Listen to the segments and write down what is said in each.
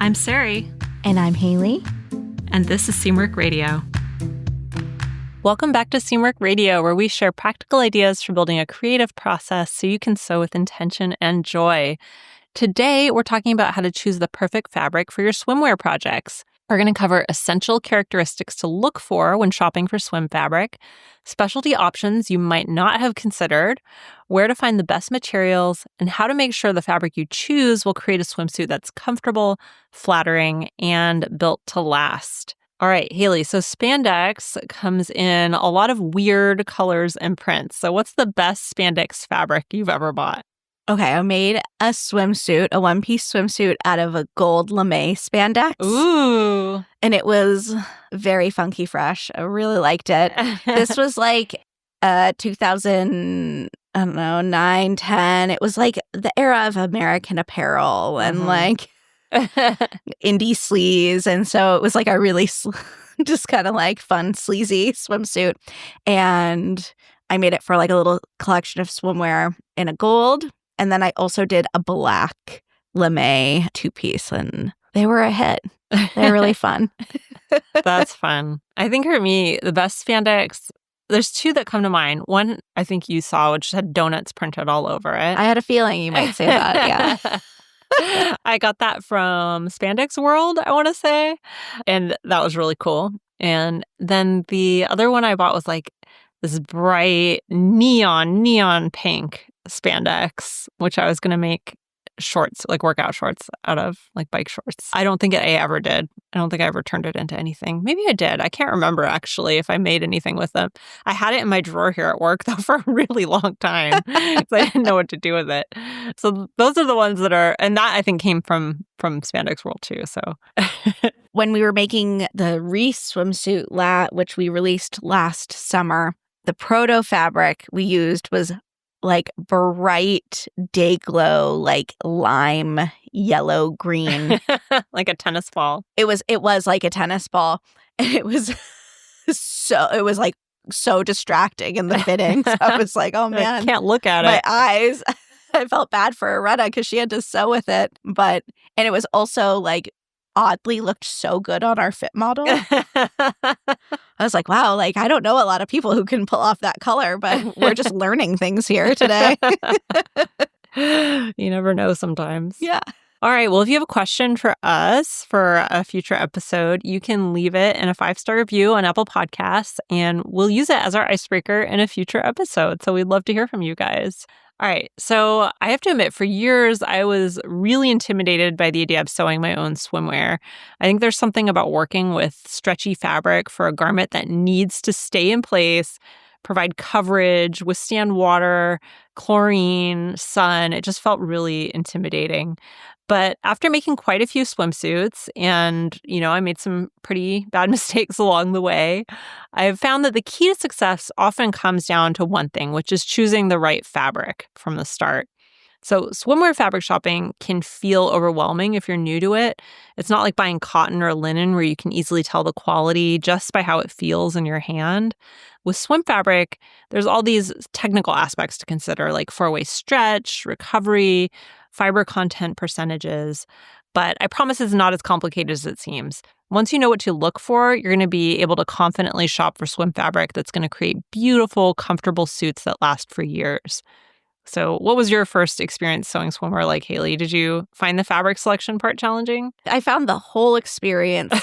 I'm Sarai. And I'm Haley. And this is Swimwear Radio. Welcome back to Swimwear Radio, where we share practical ideas for building a creative process so you can sew with intention and joy. Today, we're talking about how to choose the perfect fabric for your swimwear projects. We're going to cover essential characteristics to look for when shopping for swim fabric, specialty options you might not have considered, where to find the best materials, and how to make sure the fabric you choose will create a swimsuit that's comfortable, flattering, and built to last. All right, Haley, so spandex comes in a lot of weird colors and prints. So what's the best spandex fabric you've ever bought? Okay, I made a swimsuit, a one-piece swimsuit out of a gold lame spandex. Ooh. And it was very funky fresh. I really liked it. This was like 2000, I don't know, 9, 10. It was like the era of American Apparel and like indie sleaze. And so it was like a really just kind of like fun, sleazy swimsuit. And I made it for like a little collection of swimwear in a gold. And then I also did a black lame two-piece, and they were a hit. They're really fun. That's fun. I think for me, the best spandex, there's two that come to mind. One, I think you saw, which had donuts printed all over it. I had a feeling you might say that, yeah. I got that from Spandex World, I want to say. And that was really cool. And then the other one I bought was like this bright neon pink spandex, which I was going to make shorts, like workout shorts out of, like bike shorts. I don't think I ever did. I don't think I ever turned it into anything. Maybe I did. I can't remember actually if I made anything with them. I had it in my drawer here at work though for a really long time because I didn't know what to do with it. So those are the ones that are, and that I think came from Spandex World too. So when we were making the Reese swimsuit, which we released last summer, the proto fabric we used was like bright day glow, like lime yellow green. Like a tennis ball. It was like a tennis ball. And it was like so distracting in the fitting. So I was like, oh man. I can't look at my it. eyes. I felt bad for Aretta because she had to sew with it. And it was also like oddly looked so good on our fit model. I was like, wow, like I don't know a lot of people who can pull off that color, but we're just learning things here today. You never know sometimes. Yeah. All right. Well, if you have a question for us for a future episode, you can leave it in a 5-star review on Apple Podcasts, and we'll use it as our icebreaker in a future episode. So we'd love to hear from you guys. All right. So I have to admit, for years, I was really intimidated by the idea of sewing my own swimwear. I think there's something about working with stretchy fabric for a garment that needs to stay in place, provide coverage, withstand water, chlorine, sun. It just felt really intimidating. But after making quite a few swimsuits, and, I made some pretty bad mistakes along the way, I've found that the key to success often comes down to one thing, which is choosing the right fabric from the start. So swimwear fabric shopping can feel overwhelming if you're new to it. It's not like buying cotton or linen where you can easily tell the quality just by how it feels in your hand. With swim fabric, there's all these technical aspects to consider, like 4-way stretch, recovery, fiber content percentages. But I promise it's not as complicated as it seems. Once you know what to look for, you're going to be able to confidently shop for swim fabric that's going to create beautiful, comfortable suits that last for years. So what was your first experience sewing swimwear like, Haley? Did you find the fabric selection part challenging? I found the whole experience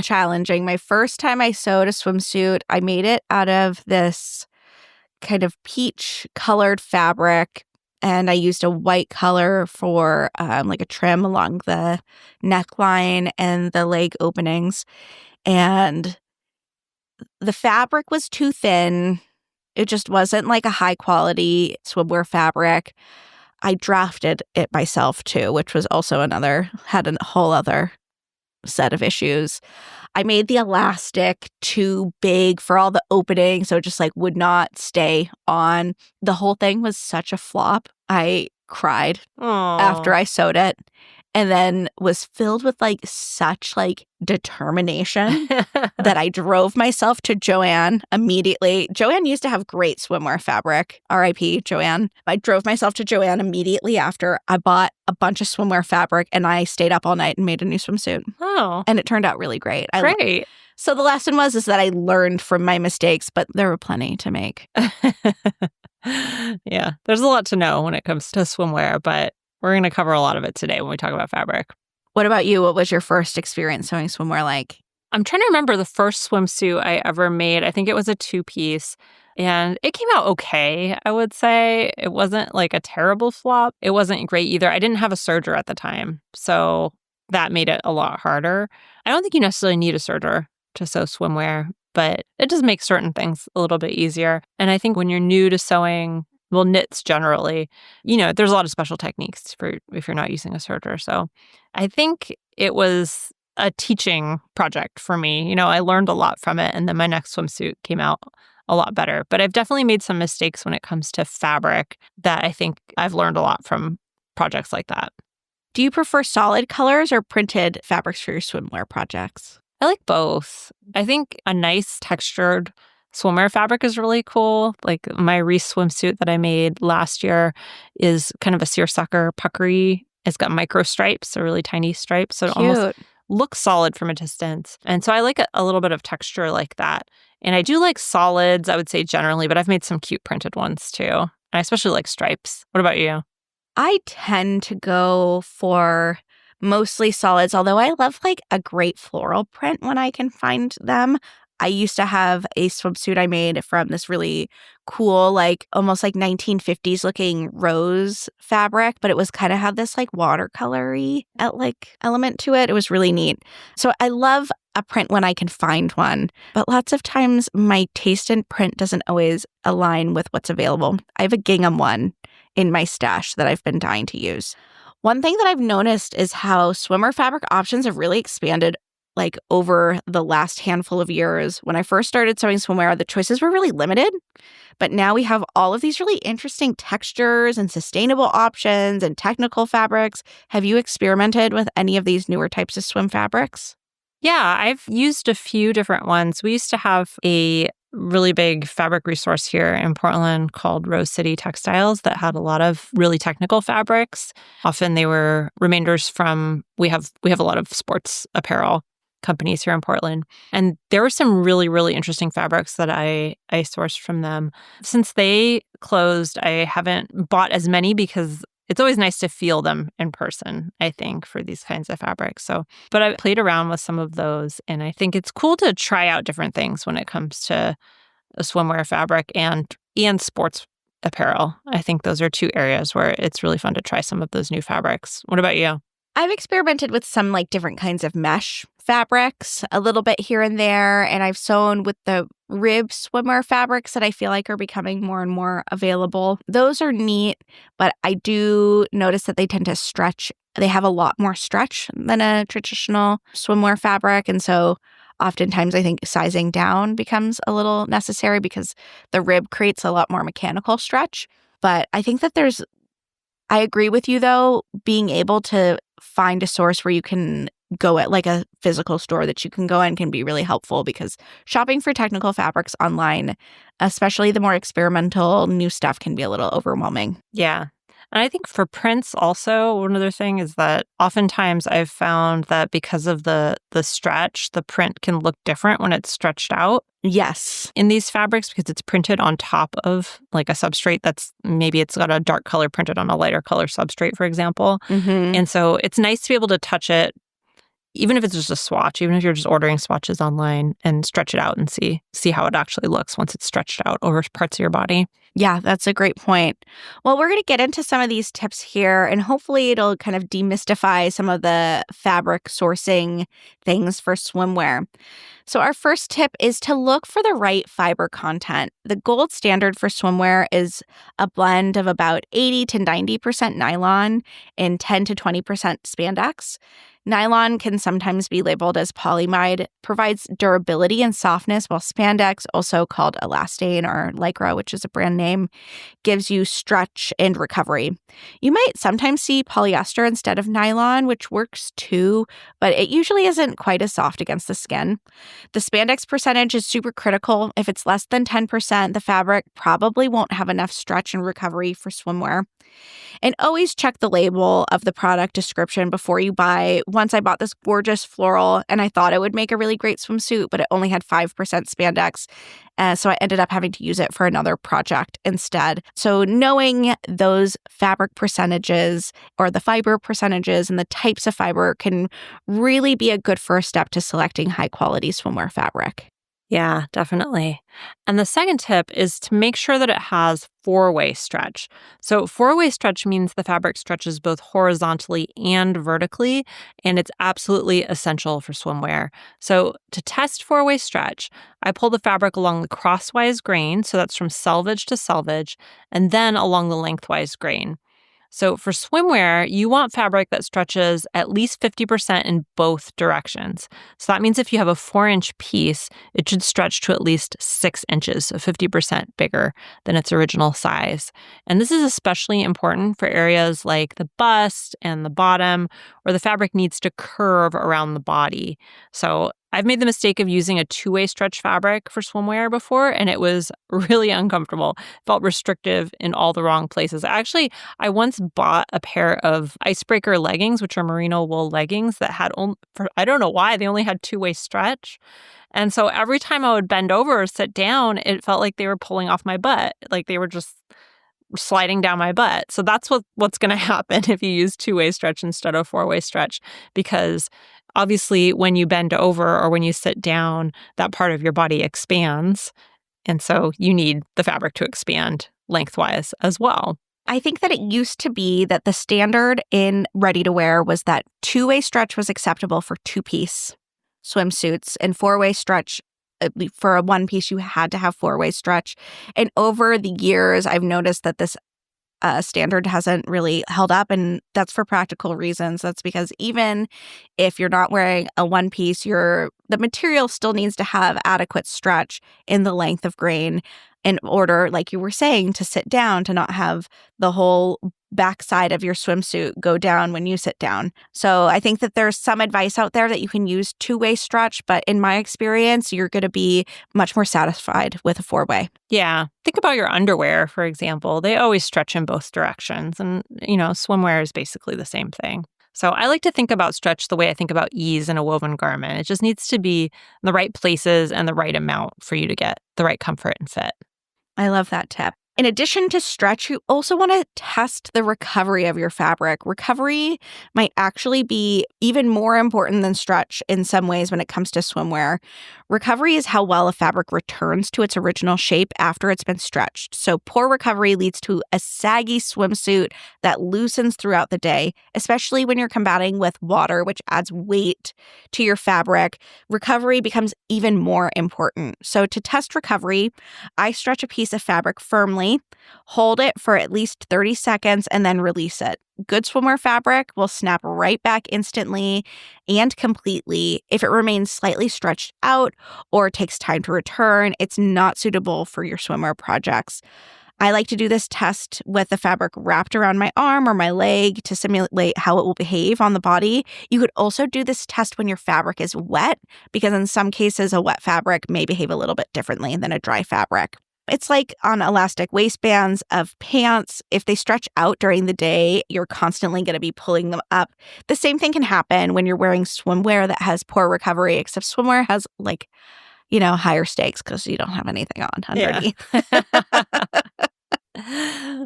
challenging. My first time I sewed a swimsuit, I made it out of this kind of peach colored fabric. And I used a white color for like a trim along the neckline and the leg openings. And the fabric was too thin. It just wasn't like a high quality swimwear fabric. I drafted it myself too, which was also had a whole other set of issues. I made the elastic too big for all the openings, so it just like would not stay on. The whole thing was such a flop. I cried after I sewed it. and then was filled with like such like determination that I drove myself to Joann immediately. Joann used to have great swimwear fabric. R.I.P. Joann. I drove myself to Joann immediately after. I bought a bunch of swimwear fabric and I stayed up all night and made a new swimsuit. Oh. And it turned out really great. Great. So the lesson is that I learned from my mistakes, but there were plenty to make. Yeah, there's a lot to know when it comes to swimwear, but we're going to cover a lot of it today when we talk about fabric. What about you? What was your first experience sewing swimwear like? I'm trying to remember the first swimsuit I ever made. I think it was a 2-piece, and it came out okay, I would say. It wasn't like a terrible flop. It wasn't great either. I didn't have a serger at the time, so that made it a lot harder. I don't think you necessarily need a serger to sew swimwear, but it just makes certain things a little bit easier. And I think when you're new to sewing, well, knits generally, there's a lot of special techniques for if you're not using a serger. So I think it was a teaching project for me. I learned a lot from it, and then my next swimsuit came out a lot better. But I've definitely made some mistakes when it comes to fabric that I think I've learned a lot from projects like that. Do you prefer solid colors or printed fabrics for your swimwear projects? I like both. I think a nice textured swimwear fabric is really cool. Like my Reese swimsuit that I made last year is kind of a seersucker puckery. It's got micro stripes, so really tiny stripes. So it almost looks solid from a distance. And so I like a little bit of texture like that. And I do like solids, I would say generally, but I've made some cute printed ones too. And I especially like stripes. What about you? I tend to go for mostly solids, although I love like a great floral print when I can find them. I used to have a swimsuit I made from this really cool, like almost like 1950s looking rose fabric, but it was kind of had this like watercolory element to it. It was really neat. So I love a print when I can find one, but lots of times my taste in print doesn't always align with what's available. I have a gingham one in my stash that I've been dying to use. One thing that I've noticed is how swimmer fabric options have really expanded like over the last handful of years. When I first started sewing swimwear, the choices were really limited, but now we have all of these really interesting textures and sustainable options and technical fabrics. Have you experimented with any of these newer types of swim fabrics? Yeah, I've used a few different ones. We used to have a really big fabric resource here in Portland called Rose City Textiles that had a lot of really technical fabrics. Often they were remainders from, we have a lot of sports apparel companies here in Portland. And there were some really, really interesting fabrics that I sourced from them. Since they closed, I haven't bought as many because it's always nice to feel them in person, I think, for these kinds of fabrics. But I played around with some of those, and I think it's cool to try out different things when it comes to a swimwear fabric and sports apparel. I think those are two areas where it's really fun to try some of those new fabrics. What about you? I've experimented with some like different kinds of mesh fabrics a little bit here and there, and I've sewn with the rib swimwear fabrics that I feel like are becoming more and more available. Those are neat, but I do notice that they tend to stretch. They have a lot more stretch than a traditional swimwear fabric, and so oftentimes I think sizing down becomes a little necessary because the rib creates a lot more mechanical stretch. But I think that I agree with you, though, being able to find a source where you can go at like a physical store that you can go in can be really helpful because shopping for technical fabrics online, especially the more experimental new stuff, can be a little overwhelming. Yeah. And I think for prints also, one other thing is that oftentimes I've found that because of the stretch, the print can look different when it's stretched out. Yes. In these fabrics because it's printed on top of like a substrate that's maybe it's got a dark color printed on a lighter color substrate, for example. Mm-hmm. And so it's nice to be able to touch it, even if it's just a swatch, even if you're just ordering swatches online and stretch it out and see how it actually looks once it's stretched out over parts of your body. Yeah, that's a great point. Well, we're going to get into some of these tips here, and hopefully it'll kind of demystify some of the fabric sourcing things for swimwear. So our first tip is to look for the right fiber content. The gold standard for swimwear is a blend of about 80 to 90% nylon and 10 to 20% spandex. Nylon can sometimes be labeled as polyamide, provides durability and softness, while spandex, also called elastane or lycra, which is a brand name, gives you stretch and recovery. You might sometimes see polyester instead of nylon, which works too, but it usually isn't quite as soft against the skin. The spandex percentage is super critical. If it's less than 10%, the fabric probably won't have enough stretch and recovery for swimwear. And always check the label of the product description before you buy. Once I bought this gorgeous floral and I thought it would make a really great swimsuit, but it only had 5% spandex. So I ended up having to use it for another project instead. So knowing those fabric percentages or the fiber percentages and the types of fiber can really be a good first step to selecting high quality swimwear fabric. Yeah, definitely. And the second tip is to make sure that it has four-way stretch. So four-way stretch means the fabric stretches both horizontally and vertically, and it's absolutely essential for swimwear. So to test four-way stretch, I pull the fabric along the crosswise grain, so that's from selvage to selvage, and then along the lengthwise grain. So for swimwear, you want fabric that stretches at least 50% in both directions. So that means if you have a 4-inch piece, it should stretch to at least 6 inches, so 50% bigger than its original size. And this is especially important for areas like the bust and the bottom, where the fabric needs to curve around the body. So I've made the mistake of using a 2-way stretch fabric for swimwear before, and it was really uncomfortable. Felt restrictive in all the wrong places. Actually, I once bought a pair of icebreaker leggings, which are merino wool leggings that had, I don't know why, they only had 2-way stretch. And so every time I would bend over or sit down, it felt like they were pulling off my butt, like they were just sliding down my butt. So that's what's going to happen if you use 2-way stretch instead of 4-way stretch, because obviously when you bend over or when you sit down, that part of your body expands. And so you need the fabric to expand lengthwise as well. I think that it used to be that the standard in ready-to-wear was that 2-way stretch was acceptable for 2-piece swimsuits, and 4-way stretch for a 1-piece, you had to have 4-way stretch. And over the years, I've noticed that this standard hasn't really held up, and that's for practical reasons. That's because even if you're not wearing a 1-piece, the material still needs to have adequate stretch in the length of grain in order, like you were saying, to sit down, to not have the whole backside of your swimsuit go down when you sit down. So I think that there's some advice out there that you can use 2-way stretch, but in my experience, you're going to be much more satisfied with a 4-way. Yeah. Think about your underwear, for example. They always stretch in both directions. And, swimwear is basically the same thing. So I like to think about stretch the way I think about ease in a woven garment. It just needs to be in the right places and the right amount for you to get the right comfort and fit. I love that tip. In addition to stretch, you also want to test the recovery of your fabric. Recovery might actually be even more important than stretch in some ways when it comes to swimwear. Recovery is how well a fabric returns to its original shape after it's been stretched. So poor recovery leads to a saggy swimsuit that loosens throughout the day, especially when you're combating with water, which adds weight to your fabric. Recovery becomes even more important. So to test recovery, I stretch a piece of fabric firmly, hold it for at least 30 seconds, and then release it. Good swimwear fabric will snap right back instantly and completely. If it remains slightly stretched out or takes time to return, it's not suitable for your swimwear projects. I like to do this test with the fabric wrapped around my arm or my leg to simulate how it will behave on the body. You could also do this test when your fabric is wet, because in some cases, a wet fabric may behave a little bit differently than a dry fabric. It's like on elastic waistbands of pants. If they stretch out during the day, you're constantly going to be pulling them up. The same thing can happen when you're wearing swimwear that has poor recovery, except swimwear has higher stakes because you don't have anything on underneath. Yeah.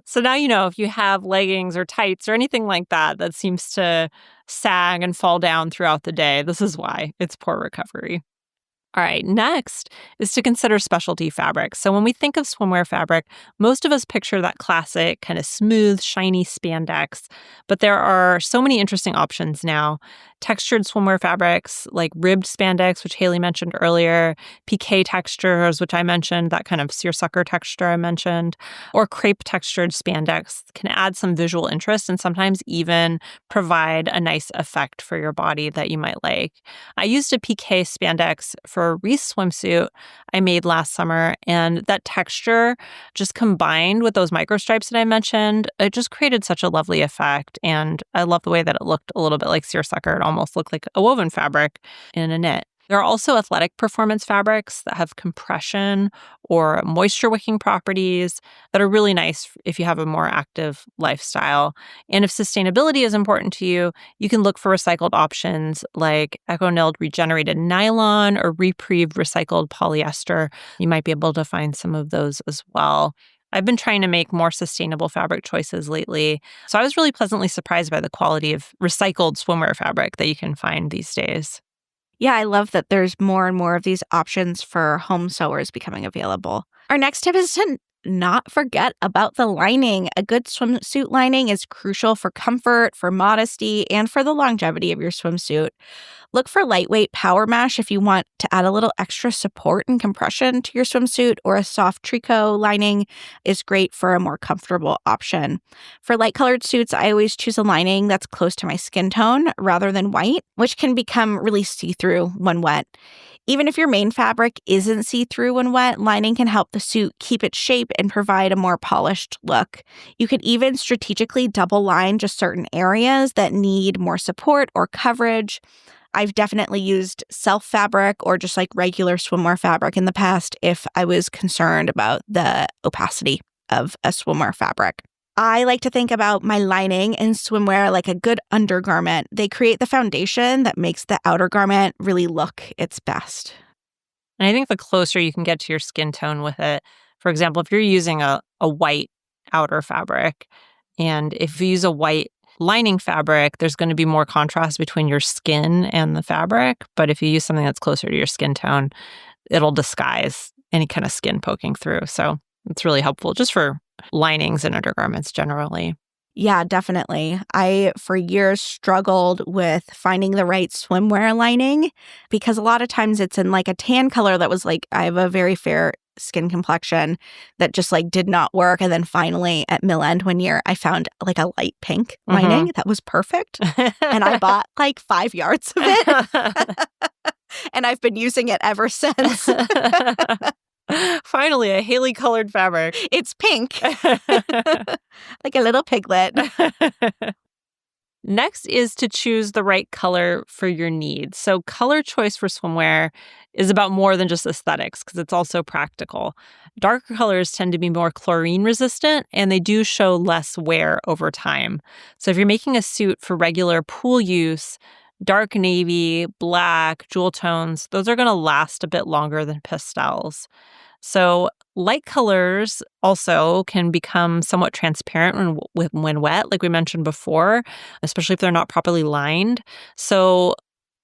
So now if you have leggings or tights or anything like that seems to sag and fall down throughout the day, this is why it's poor recovery. All right, next is to consider specialty fabrics. So when we think of swimwear fabric, most of us picture that classic kind of smooth, shiny spandex, but there are so many interesting options now. textured swimwear fabrics like ribbed spandex, which Haley mentioned earlier, piqué textures, which I mentioned, that kind of seersucker texture I mentioned, or crepe textured spandex can add some visual interest and sometimes even provide a nice effect for your body that you might like. I used a piqué spandex for a Reese swimsuit I made last summer, and that texture just combined with those microstripes that I mentioned, it just created such a lovely effect. And I love the way that it looked a little bit like seersucker. It almost looked like a woven fabric in a knit. There are also athletic performance fabrics that have compression or moisture wicking properties that are really nice if you have a more active lifestyle. And if sustainability is important to you, you can look for recycled options like EcoNilled regenerated nylon or Reprieve recycled polyester. You might be able to find some of those as well. I've been trying to make more sustainable fabric choices lately, so I was really pleasantly surprised by the quality of recycled swimwear fabric that you can find these days. Yeah, I love that there's more and more of these options for home sewers becoming available. Our next tip is to not forget about the lining. A good swimsuit lining is crucial for comfort, for modesty, and for the longevity of your swimsuit. Look for lightweight power mesh if you want to add a little extra support and compression to your swimsuit, or a soft tricot lining is great for a more comfortable option. For light-colored suits, I always choose a lining that's close to my skin tone rather than white, which can become really see-through when wet. Even if your main fabric isn't see-through when wet, lining can help the suit keep its shape and provide a more polished look. You could even strategically double line just certain areas that need more support or coverage. I've definitely used self fabric or just like regular swimwear fabric in the past if I was concerned about the opacity of a swimwear fabric. I like to think about my lining in swimwear like a good undergarment. They create the foundation that makes the outer garment really look its best. And I think the closer you can get to your skin tone with it, for example, if you're using a white outer fabric, and if you use a white lining fabric, there's going to be more contrast between your skin and the fabric. But if you use something that's closer to your skin tone, it'll disguise any kind of skin poking through. So it's really helpful just for linings and undergarments generally. Yeah, definitely. I, for years, struggled with finding the right swimwear lining because a lot of times it's in like a tan color that was like, I have a very fair skin complexion that just like did not work. And then finally at Mill End one year, I found like a light pink lining that was perfect. And I bought like 5 yards of it. And I've been using it ever since. Finally, a Haley colored fabric. It's pink. Like a little piglet. Next is to choose the right color for your needs. So color choice for swimwear is about more than just aesthetics because it's also practical. Darker colors tend to be more chlorine resistant and they do show less wear over time. So if you're making a suit for regular pool use, dark navy, black, jewel tones, those are going to last a bit longer than pastels. So light colors also can become somewhat transparent when wet, like we mentioned before, especially if they're not properly lined. So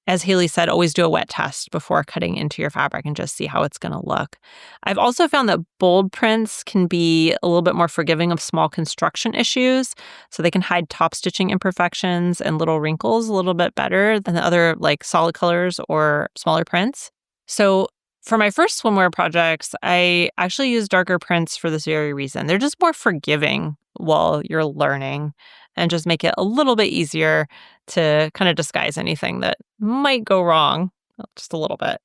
as Haley said, always do a wet test before cutting into your fabric and just see how it's going to look. I've also found that bold prints can be a little bit more forgiving of small construction issues. So they can hide top stitching imperfections and little wrinkles a little bit better than the other like solid colors or smaller prints. So for my first swimwear projects, I actually use darker prints for this very reason. They're just more forgiving while you're learning and just make it a little bit easier to kind of disguise anything that might go wrong just a little bit.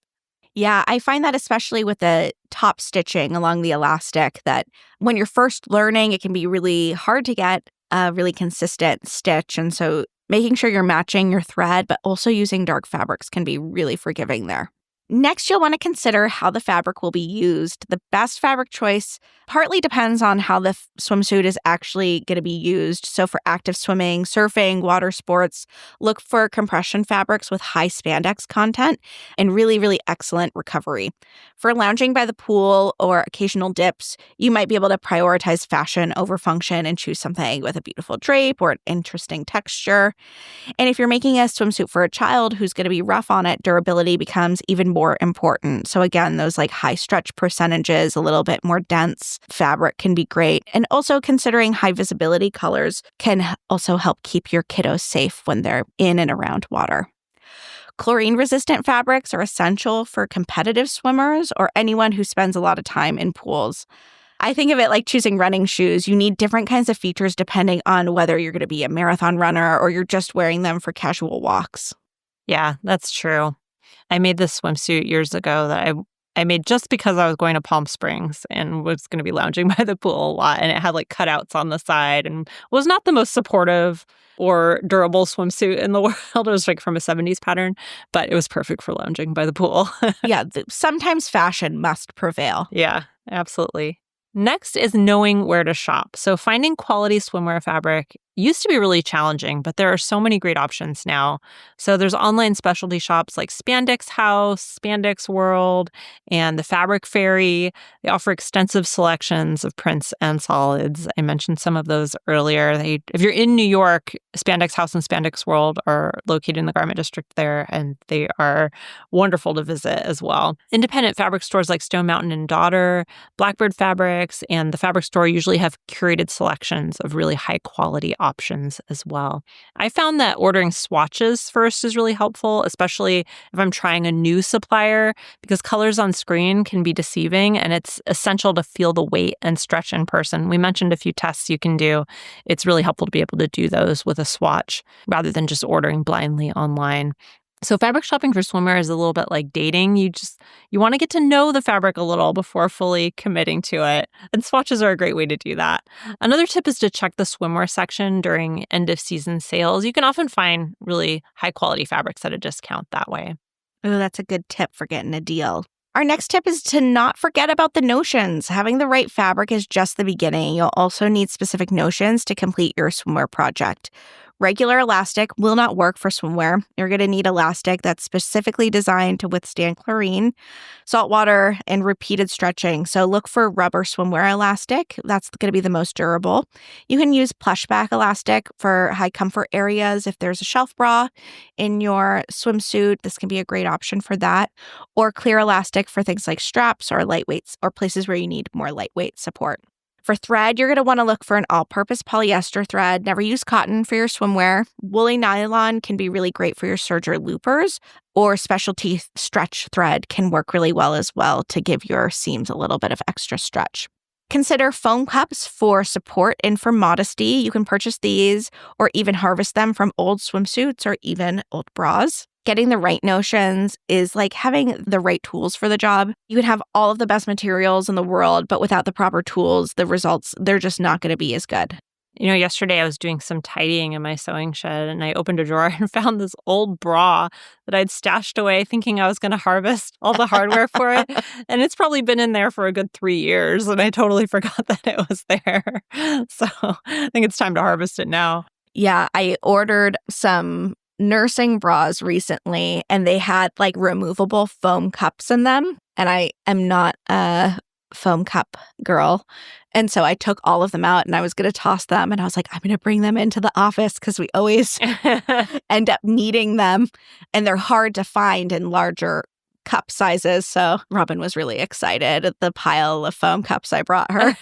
Yeah, I find that especially with the top stitching along the elastic that when you're first learning, it can be really hard to get a really consistent stitch. And so making sure you're matching your thread, but also using dark fabrics can be really forgiving there. Next, you'll want to consider how the fabric will be used. The best fabric choice partly depends on how the swimsuit is actually going to be used. So for active swimming, surfing, water sports, look for compression fabrics with high spandex content and really, really excellent recovery. For lounging by the pool or occasional dips, you might be able to prioritize fashion over function and choose something with a beautiful drape or an interesting texture. And if you're making a swimsuit for a child who's going to be rough on it, durability becomes even more important. So again, those like high stretch percentages, a little bit more dense fabric can be great. And also considering high visibility colors can also help keep your kiddos safe when they're in and around water. Chlorine-resistant fabrics are essential for competitive swimmers or anyone who spends a lot of time in pools. I think of it like choosing running shoes. You need different kinds of features depending on whether you're going to be a marathon runner or you're just wearing them for casual walks. Yeah, that's true. I made this swimsuit years ago that I made just because I was going to Palm Springs and was going to be lounging by the pool a lot. And it had like cutouts on the side and was not the most supportive or durable swimsuit in the world. It was like from a 70s pattern, but it was perfect for lounging by the pool. Yeah, sometimes fashion must prevail. Yeah, absolutely. Next is knowing where to shop. So finding quality swimwear fabric used to be really challenging, but there are so many great options now. So there's online specialty shops like Spandex House, Spandex World, and the Fabric Fairy. They offer extensive selections of prints and solids. I mentioned some of those earlier. If you're in New York, Spandex House and Spandex World are located in the garment district there, and they are wonderful to visit as well. Independent fabric stores like Stone Mountain and Daughter, Blackbird Fabrics, and the Fabric Store usually have curated selections of really high quality options as well. I found that ordering swatches first is really helpful, especially if I'm trying a new supplier, because colors on screen can be deceiving and it's essential to feel the weight and stretch in person. We mentioned a few tests you can do. It's really helpful to be able to do those with a swatch rather than just ordering blindly online. So fabric shopping for swimwear is a little bit like dating. You want to get to know the fabric a little before fully committing to it. And swatches are a great way to do that. Another tip is to check the swimwear section during end of season sales. You can often find really high quality fabrics at a discount that way. Oh, that's a good tip for getting a deal. Our next tip is to not forget about the notions. Having the right fabric is just the beginning. You'll also need specific notions to complete your swimwear project. Regular elastic will not work for swimwear. You're going to need elastic that's specifically designed to withstand chlorine, salt water, and repeated stretching. So look for rubber swimwear elastic. That's going to be the most durable. You can use plushback elastic for high comfort areas. If there's a shelf bra in your swimsuit, this can be a great option for that. Or clear elastic for things like straps or lightweights or places where you need more lightweight support. For thread, you're going to want to look for an all-purpose polyester thread. Never use cotton for your swimwear. Woolly nylon can be really great for your serge or loopers, or specialty stretch thread can work really well as well to give your seams a little bit of extra stretch. Consider foam cups for support and for modesty. You can purchase these or even harvest them from old swimsuits or even old bras. Getting the right notions is like having the right tools for the job. You can have all of the best materials in the world, but without the proper tools, the results, they're just not going to be as good. You know, yesterday I was doing some tidying in my sewing shed and I opened a drawer and found this old bra that I'd stashed away thinking I was going to harvest all the hardware for it. And it's probably been in there for a good 3 years and I totally forgot that it was there. So I think it's time to harvest it now. Yeah, I ordered some nursing bras recently and they had like removable foam cups in them. And I am not a foam cup girl. And so I took all of them out and I was going to toss them. And I was like, I'm going to bring them into the office because we always end up needing them. And they're hard to find in larger cup sizes. So Robin was really excited at the pile of foam cups I brought her.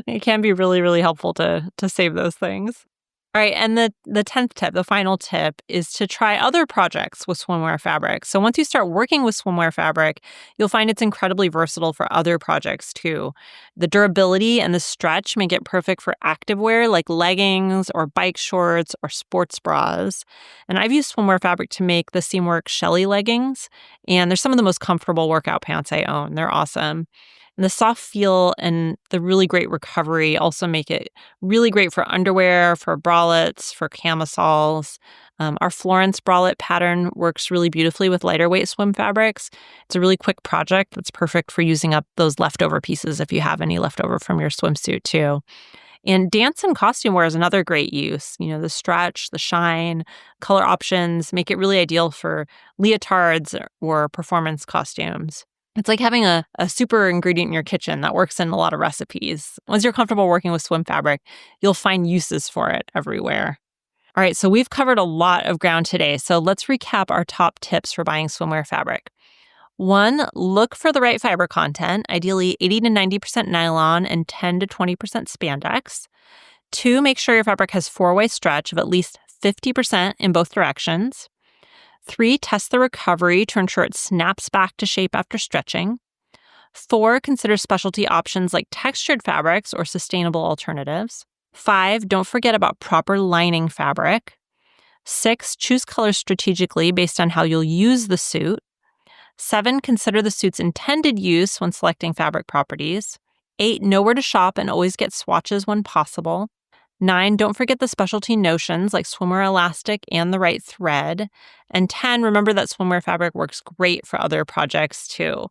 It can be really, really helpful to save those things. All right, and the 10th tip, the final tip, is to try other projects with swimwear fabric. So once you start working with swimwear fabric, you'll find it's incredibly versatile for other projects too. The durability and the stretch make it perfect for activewear like leggings or bike shorts or sports bras. And I've used swimwear fabric to make the Seamwork Shelly leggings, and they're some of the most comfortable workout pants I own. They're awesome. And the soft feel and the really great recovery also make it really great for underwear, for bralettes, for camisoles. Our Florence bralette pattern works really beautifully with lighter weight swim fabrics. It's a really quick project that's perfect for using up those leftover pieces if you have any leftover from your swimsuit too. And dance and costume wear is another great use. You know, the stretch, the shine, color options make it really ideal for leotards or performance costumes. It's like having a super ingredient in your kitchen that works in a lot of recipes. Once you're comfortable working with swim fabric, you'll find uses for it everywhere. All right, so we've covered a lot of ground today. So let's recap our top tips for buying swimwear fabric. 1, look for the right fiber content, ideally 80 to 90% nylon and 10 to 20% spandex. 2, make sure your fabric has 4-way stretch of at least 50% in both directions. 3, test the recovery to ensure it snaps back to shape after stretching. 4, consider specialty options like textured fabrics or sustainable alternatives. 5, don't forget about proper lining fabric. 6, choose colors strategically based on how you'll use the suit. 7, consider the suit's intended use when selecting fabric properties. 8, know where to shop and always get swatches when possible. 9, don't forget the specialty notions like swimwear elastic and the right thread. And 10, remember that swimwear fabric works great for other projects too.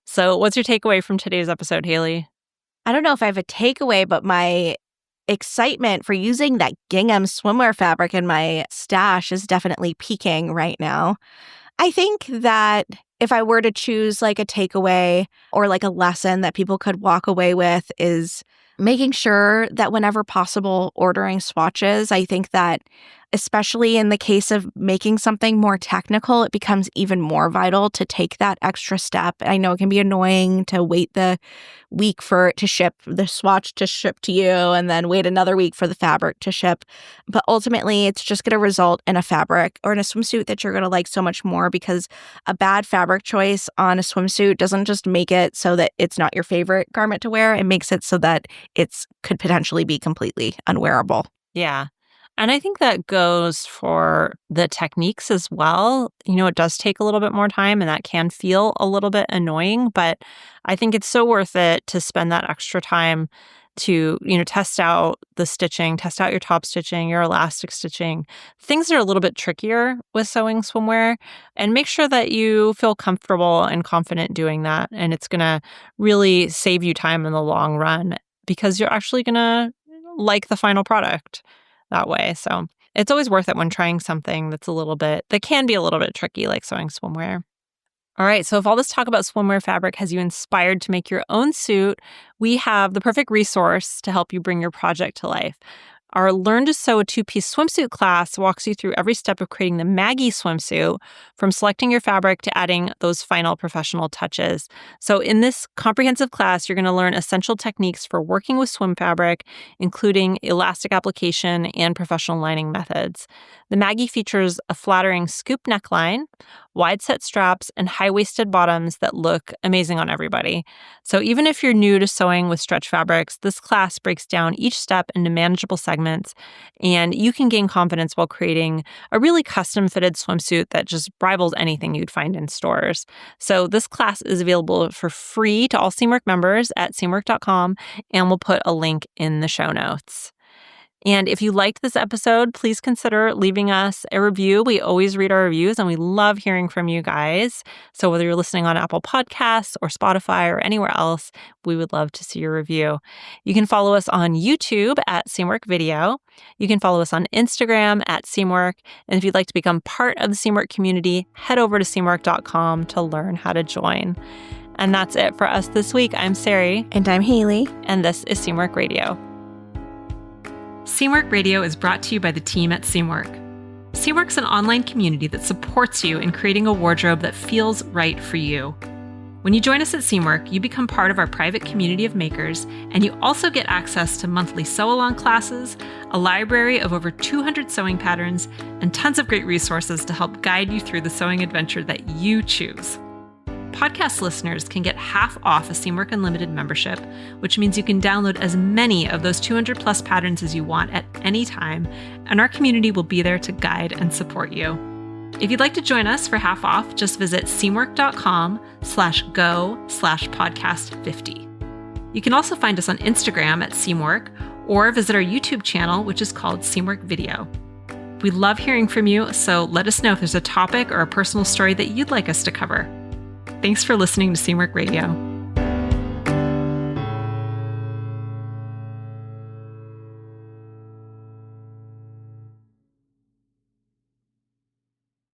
So what's your takeaway from today's episode, Haley? I don't know if I have a takeaway, but my excitement for using that gingham swimwear fabric in my stash is definitely peaking right now. I think that if I were to choose like a takeaway or like a lesson that people could walk away with is making sure that whenever possible, ordering swatches. I think that especially in the case of making something more technical, it becomes even more vital to take that extra step. I know it can be annoying to wait the week for it to ship, the swatch to ship to you, and then wait another week for the fabric to ship. But ultimately, it's just going to result in a fabric or in a swimsuit that you're going to like so much more, because a bad fabric choice on a swimsuit doesn't just make it so that it's not your favorite garment to wear. It makes it so that it could potentially be completely unwearable. Yeah. And I think that goes for the techniques as well. You know, it does take a little bit more time and that can feel a little bit annoying, but I think it's so worth it to spend that extra time to, test out the stitching, test out your top stitching, your elastic stitching, things that are a little bit trickier with sewing swimwear, and make sure that you feel comfortable and confident doing that. And it's going to really save you time in the long run because you're actually going to like the final product that way. So it's always worth it when trying something that can be a little bit tricky, like sewing swimwear. All right, so if all this talk about swimwear fabric has you inspired to make your own suit, we have the perfect resource to help you bring your project to life. Our Learn to Sew a Two-Piece Swimsuit class walks you through every step of creating the Maggie swimsuit, from selecting your fabric to adding those final professional touches. So in this comprehensive class, you're going to learn essential techniques for working with swim fabric, including elastic application and professional lining methods. The Maggie features a flattering scoop neckline, wide set straps, and high-waisted bottoms that look amazing on everybody. So even if you're new to sewing with stretch fabrics, this class breaks down each step into manageable segments, and you can gain confidence while creating a really custom-fitted swimsuit that just rivals anything you'd find in stores. So this class is available for free to all Seamwork members at seamwork.com, and we'll put a link in the show notes. And if you liked this episode, please consider leaving us a review. We always read our reviews and we love hearing from you guys. So whether you're listening on Apple Podcasts or Spotify or anywhere else, we would love to see your review. You can follow us on YouTube at Seamwork Video. You can follow us on Instagram at Seamwork. And if you'd like to become part of the Seamwork community, head over to seamwork.com to learn how to join. And that's it for us this week. I'm Sarai. And I'm Haley. And this is Seamwork Radio. Seamwork Radio is brought to you by the team at Seamwork. Seamwork's an online community that supports you in creating a wardrobe that feels right for you. When you join us at Seamwork, you become part of our private community of makers, and you also get access to monthly sew-along classes, a library of over 200 sewing patterns, and tons of great resources to help guide you through the sewing adventure that you choose. Podcast listeners can get half off a Seamwork Unlimited membership, which means you can download as many of those 200 plus patterns as you want at any time, and our community will be there to guide and support you. If you'd like to join us for half off, just visit seamwork.com/go/podcast50. You can also find us on Instagram at Seamwork, or visit our YouTube channel, which is called Seamwork Video. We love hearing from you, so let us know if there's a topic or a personal story that you'd like us to cover. Thanks for listening to Seamwork Radio.